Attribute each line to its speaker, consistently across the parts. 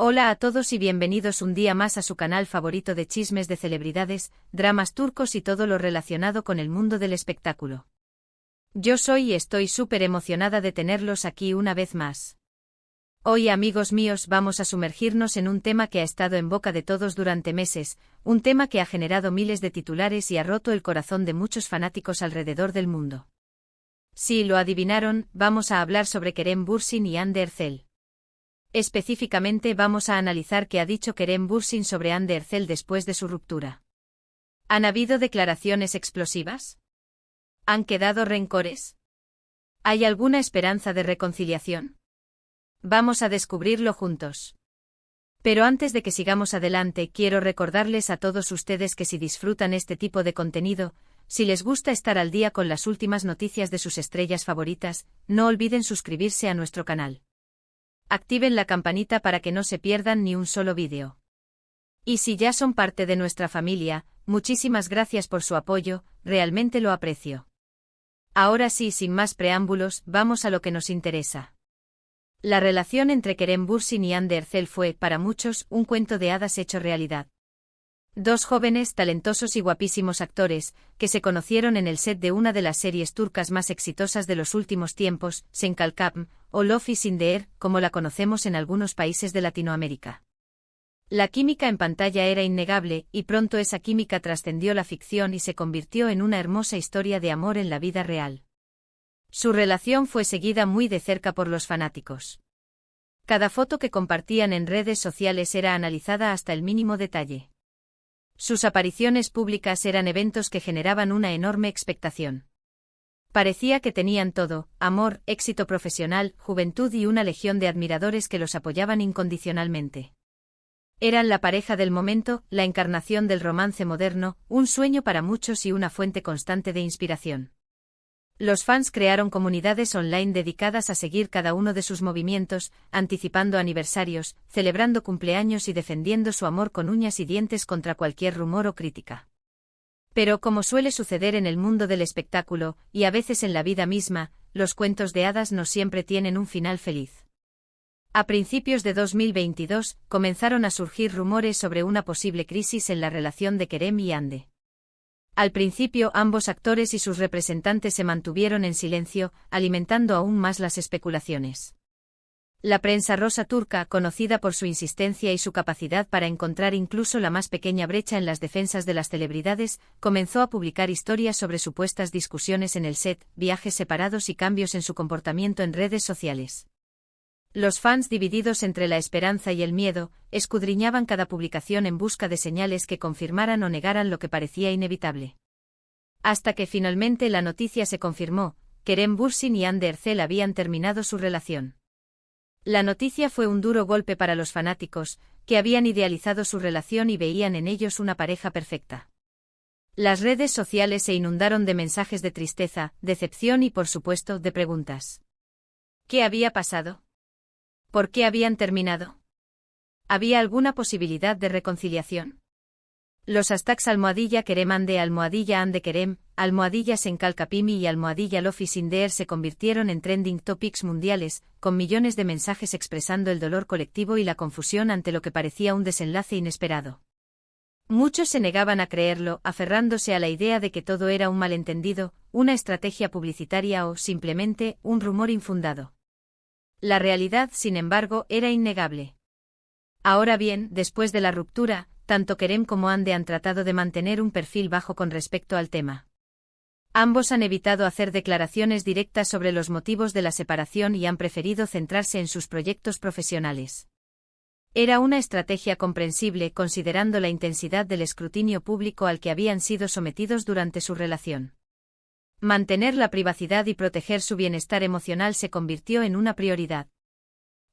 Speaker 1: Hola a todos y bienvenidos un día más a su canal favorito de chismes de celebridades, dramas turcos y todo lo relacionado con el mundo del espectáculo. Yo soy y estoy súper emocionada de tenerlos aquí una vez más. Hoy, amigos míos, vamos a sumergirnos en un tema que ha estado en boca de todos durante meses, un tema que ha generado miles de titulares y ha roto el corazón de muchos fanáticos alrededor del mundo. Si lo adivinaron, vamos a hablar sobre Kerem Bürsin y Hande Erçel. Específicamente vamos a analizar qué ha dicho Kerem Bürsin sobre Hande Erçel después de su ruptura. ¿Han habido declaraciones explosivas? ¿Han quedado rencores? ¿Hay alguna esperanza de reconciliación? Vamos a descubrirlo juntos. Pero antes de que sigamos adelante, quiero recordarles a todos ustedes que si disfrutan este tipo de contenido, si les gusta estar al día con las últimas noticias de sus estrellas favoritas, no olviden suscribirse a nuestro canal. Activen la campanita para que no se pierdan ni un solo vídeo. Y si ya son parte de nuestra familia, muchísimas gracias por su apoyo, realmente lo aprecio. Ahora sí, sin más preámbulos, vamos a lo que nos interesa. La relación entre Kerem Bürsin y Hande Erçel fue, para muchos, un cuento de hadas hecho realidad. Dos jóvenes, talentosos y guapísimos actores, que se conocieron en el set de una de las series turcas más exitosas de los últimos tiempos, Sen Kalkam, o Love is in the Air, como la conocemos en algunos países de Latinoamérica. La química en pantalla era innegable, y pronto esa química trascendió la ficción y se convirtió en una hermosa historia de amor en la vida real. Su relación fue seguida muy de cerca por los fanáticos. Cada foto que compartían en redes sociales era analizada hasta el mínimo detalle. Sus apariciones públicas eran eventos que generaban una enorme expectación. Parecía que tenían todo: amor, éxito profesional, juventud y una legión de admiradores que los apoyaban incondicionalmente. Eran la pareja del momento, la encarnación del romance moderno, un sueño para muchos y una fuente constante de inspiración. Los fans crearon comunidades online dedicadas a seguir cada uno de sus movimientos, anticipando aniversarios, celebrando cumpleaños y defendiendo su amor con uñas y dientes contra cualquier rumor o crítica. Pero como suele suceder en el mundo del espectáculo, y a veces en la vida misma, los cuentos de hadas no siempre tienen un final feliz. A principios de 2022, comenzaron a surgir rumores sobre una posible crisis en la relación de Kerem y Hande. Al principio, ambos actores y sus representantes se mantuvieron en silencio, alimentando aún más las especulaciones. La prensa rosa turca, conocida por su insistencia y su capacidad para encontrar incluso la más pequeña brecha en las defensas de las celebridades, comenzó a publicar historias sobre supuestas discusiones en el set, viajes separados y cambios en su comportamiento en redes sociales. Los fans, divididos entre la esperanza y el miedo, escudriñaban cada publicación en busca de señales que confirmaran o negaran lo que parecía inevitable. Hasta que finalmente la noticia se confirmó: Kerem Bürsin y Hande Erçel habían terminado su relación. La noticia fue un duro golpe para los fanáticos, que habían idealizado su relación y veían en ellos una pareja perfecta. Las redes sociales se inundaron de mensajes de tristeza, decepción y, por supuesto, de preguntas. ¿Qué había pasado? ¿Por qué habían terminado? ¿Había alguna posibilidad de reconciliación? Los hashtags #Kerem Hande, #Hande Kerem, #Sen Kalkapimi y #Love is in the Air se convirtieron en trending topics mundiales, con millones de mensajes expresando el dolor colectivo y la confusión ante lo que parecía un desenlace inesperado. Muchos se negaban a creerlo, aferrándose a la idea de que todo era un malentendido, una estrategia publicitaria o, simplemente, un rumor infundado. La realidad, sin embargo, era innegable. Ahora bien, después de la ruptura, tanto Kerem como Hande han tratado de mantener un perfil bajo con respecto al tema. Ambos han evitado hacer declaraciones directas sobre los motivos de la separación y han preferido centrarse en sus proyectos profesionales. Era una estrategia comprensible considerando la intensidad del escrutinio público al que habían sido sometidos durante su relación. Mantener la privacidad y proteger su bienestar emocional se convirtió en una prioridad.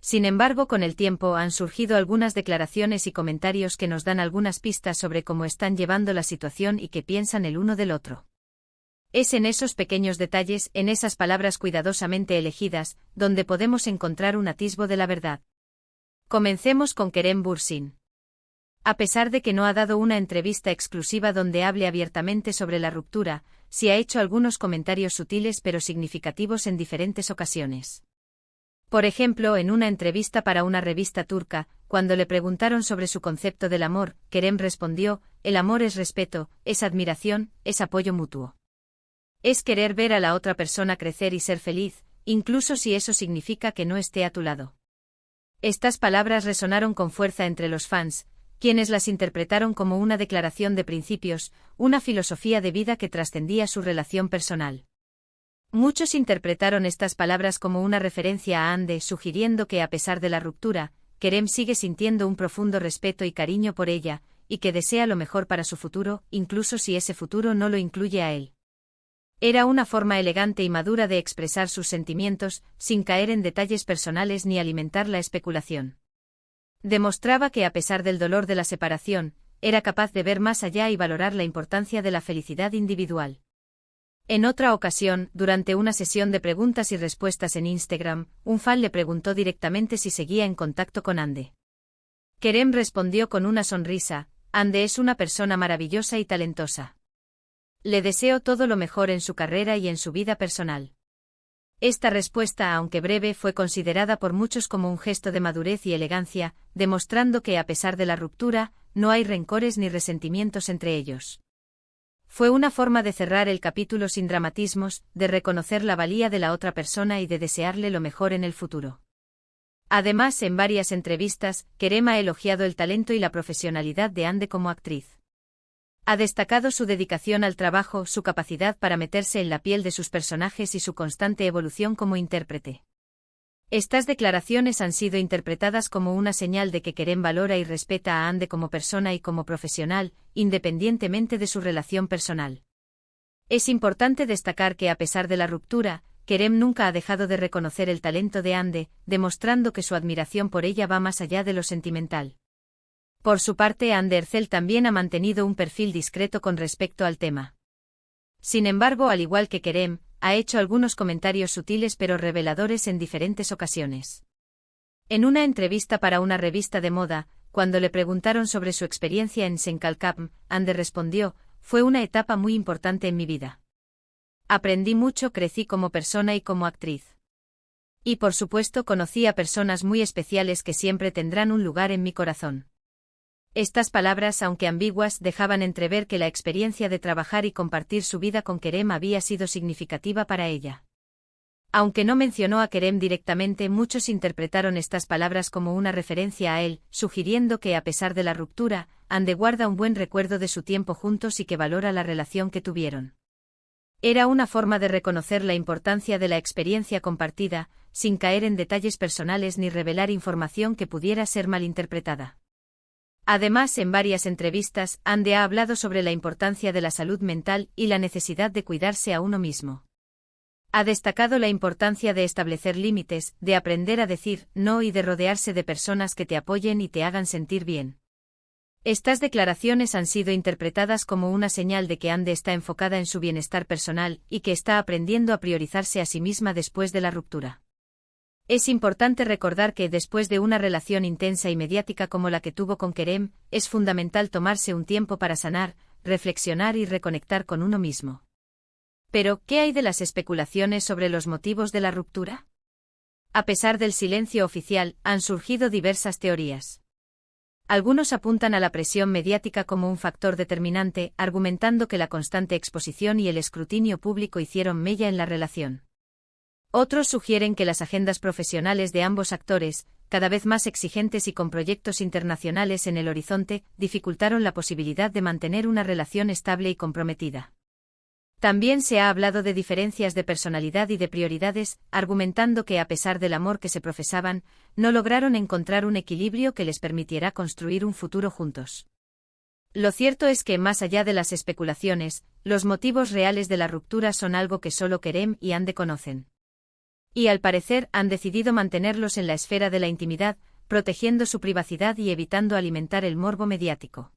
Speaker 1: Sin embargo, con el tiempo han surgido algunas declaraciones y comentarios que nos dan algunas pistas sobre cómo están llevando la situación y qué piensan el uno del otro. Es en esos pequeños detalles, en esas palabras cuidadosamente elegidas, donde podemos encontrar un atisbo de la verdad. Comencemos con Kerem Bürsin. A pesar de que no ha dado una entrevista exclusiva donde hable abiertamente sobre la ruptura, sí ha hecho algunos comentarios sutiles pero significativos en diferentes ocasiones. Por ejemplo, en una entrevista para una revista turca, cuando le preguntaron sobre su concepto del amor, Kerem respondió: el amor es respeto, es admiración, es apoyo mutuo. Es querer ver a la otra persona crecer y ser feliz, incluso si eso significa que no esté a tu lado. Estas palabras resonaron con fuerza entre los fans, quienes las interpretaron como una declaración de principios, una filosofía de vida que trascendía su relación personal. Muchos interpretaron estas palabras como una referencia a Hande, sugiriendo que a pesar de la ruptura, Kerem sigue sintiendo un profundo respeto y cariño por ella, y que desea lo mejor para su futuro, incluso si ese futuro no lo incluye a él. Era una forma elegante y madura de expresar sus sentimientos, sin caer en detalles personales ni alimentar la especulación. Demostraba que a pesar del dolor de la separación, era capaz de ver más allá y valorar la importancia de la felicidad individual. En otra ocasión, durante una sesión de preguntas y respuestas en Instagram, un fan le preguntó directamente si seguía en contacto con Hande. Kerem respondió con una sonrisa: Hande es una persona maravillosa y talentosa. Le deseo todo lo mejor en su carrera y en su vida personal. Esta respuesta, aunque breve, fue considerada por muchos como un gesto de madurez y elegancia, demostrando que a pesar de la ruptura, no hay rencores ni resentimientos entre ellos. Fue una forma de cerrar el capítulo sin dramatismos, de reconocer la valía de la otra persona y de desearle lo mejor en el futuro. Además, en varias entrevistas, Kerem ha elogiado el talento y la profesionalidad de Hande como actriz. Ha destacado su dedicación al trabajo, su capacidad para meterse en la piel de sus personajes y su constante evolución como intérprete. Estas declaraciones han sido interpretadas como una señal de que Kerem valora y respeta a Hande como persona y como profesional, independientemente de su relación personal. Es importante destacar que a pesar de la ruptura, Kerem nunca ha dejado de reconocer el talento de Hande, demostrando que su admiración por ella va más allá de lo sentimental. Por su parte, Hande Erçel también ha mantenido un perfil discreto con respecto al tema. Sin embargo, al igual que Kerem, ha hecho algunos comentarios sutiles pero reveladores en diferentes ocasiones. En una entrevista para una revista de moda, cuando le preguntaron sobre su experiencia en Senkalkam, Hande respondió: fue una etapa muy importante en mi vida. Aprendí mucho, crecí como persona y como actriz. Y por supuesto conocí a personas muy especiales que siempre tendrán un lugar en mi corazón. Estas palabras, aunque ambiguas, dejaban entrever que la experiencia de trabajar y compartir su vida con Kerem había sido significativa para ella. Aunque no mencionó a Kerem directamente, muchos interpretaron estas palabras como una referencia a él, sugiriendo que a pesar de la ruptura, Hande guarda un buen recuerdo de su tiempo juntos y que valora la relación que tuvieron. Era una forma de reconocer la importancia de la experiencia compartida, sin caer en detalles personales ni revelar información que pudiera ser malinterpretada. Además, en varias entrevistas, Hande ha hablado sobre la importancia de la salud mental y la necesidad de cuidarse a uno mismo. Ha destacado la importancia de establecer límites, de aprender a decir no y de rodearse de personas que te apoyen y te hagan sentir bien. Estas declaraciones han sido interpretadas como una señal de que Hande está enfocada en su bienestar personal y que está aprendiendo a priorizarse a sí misma después de la ruptura. Es importante recordar que después de una relación intensa y mediática como la que tuvo con Kerem, es fundamental tomarse un tiempo para sanar, reflexionar y reconectar con uno mismo. Pero, ¿qué hay de las especulaciones sobre los motivos de la ruptura? A pesar del silencio oficial, han surgido diversas teorías. Algunos apuntan a la presión mediática como un factor determinante, argumentando que la constante exposición y el escrutinio público hicieron mella en la relación. Otros sugieren que las agendas profesionales de ambos actores, cada vez más exigentes y con proyectos internacionales en el horizonte, dificultaron la posibilidad de mantener una relación estable y comprometida. También se ha hablado de diferencias de personalidad y de prioridades, argumentando que a pesar del amor que se profesaban, no lograron encontrar un equilibrio que les permitiera construir un futuro juntos. Lo cierto es que, más allá de las especulaciones, los motivos reales de la ruptura son algo que solo Kerem y Hande conocen. Y al parecer han decidido mantenerlos en la esfera de la intimidad, protegiendo su privacidad y evitando alimentar el morbo mediático.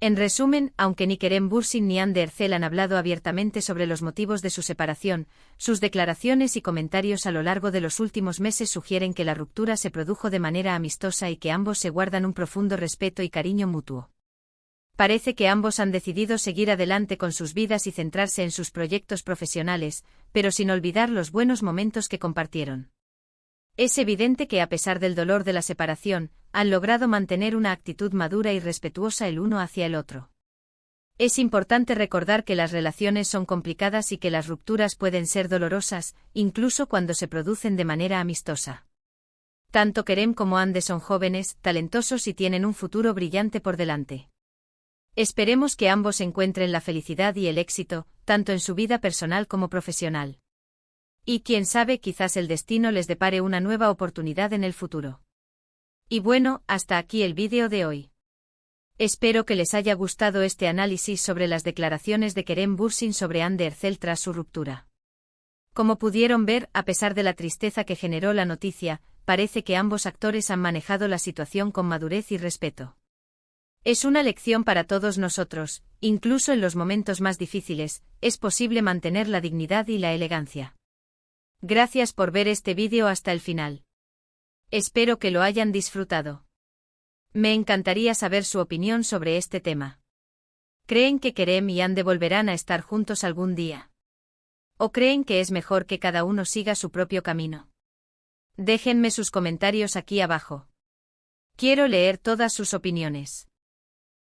Speaker 1: En resumen, aunque ni Kerem Bürsin ni Hande Erçel han hablado abiertamente sobre los motivos de su separación, sus declaraciones y comentarios a lo largo de los últimos meses sugieren que la ruptura se produjo de manera amistosa y que ambos se guardan un profundo respeto y cariño mutuo. Parece que ambos han decidido seguir adelante con sus vidas y centrarse en sus proyectos profesionales, pero sin olvidar los buenos momentos que compartieron. Es evidente que a pesar del dolor de la separación, han logrado mantener una actitud madura y respetuosa el uno hacia el otro. Es importante recordar que las relaciones son complicadas y que las rupturas pueden ser dolorosas, incluso cuando se producen de manera amistosa. Tanto Kerem como Andy son jóvenes, talentosos y tienen un futuro brillante por delante. Esperemos que ambos encuentren la felicidad y el éxito, tanto en su vida personal como profesional. Y quién sabe, quizás el destino les depare una nueva oportunidad en el futuro. Y bueno, hasta aquí el vídeo de hoy. Espero que les haya gustado este análisis sobre las declaraciones de Kerem Bürsin sobre Hande Erçel tras su ruptura. Como pudieron ver, a pesar de la tristeza que generó la noticia, parece que ambos actores han manejado la situación con madurez y respeto. Es una lección para todos nosotros, incluso en los momentos más difíciles, es posible mantener la dignidad y la elegancia. Gracias por ver este vídeo hasta el final. Espero que lo hayan disfrutado. Me encantaría saber su opinión sobre este tema. ¿Creen que Kerem y Hande volverán a estar juntos algún día? ¿O creen que es mejor que cada uno siga su propio camino? Déjenme sus comentarios aquí abajo. Quiero leer todas sus opiniones.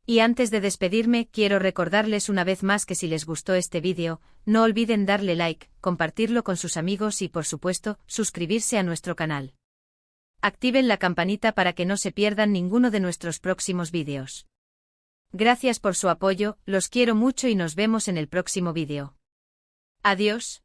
Speaker 1: Y antes de despedirme, quiero recordarles una vez más que si les gustó este vídeo, no olviden darle like, compartirlo con sus amigos y, por supuesto, suscribirse a nuestro canal. Activen la campanita para que no se pierdan ninguno de nuestros próximos vídeos. Gracias por su apoyo, los quiero mucho y nos vemos en el próximo vídeo. Adiós.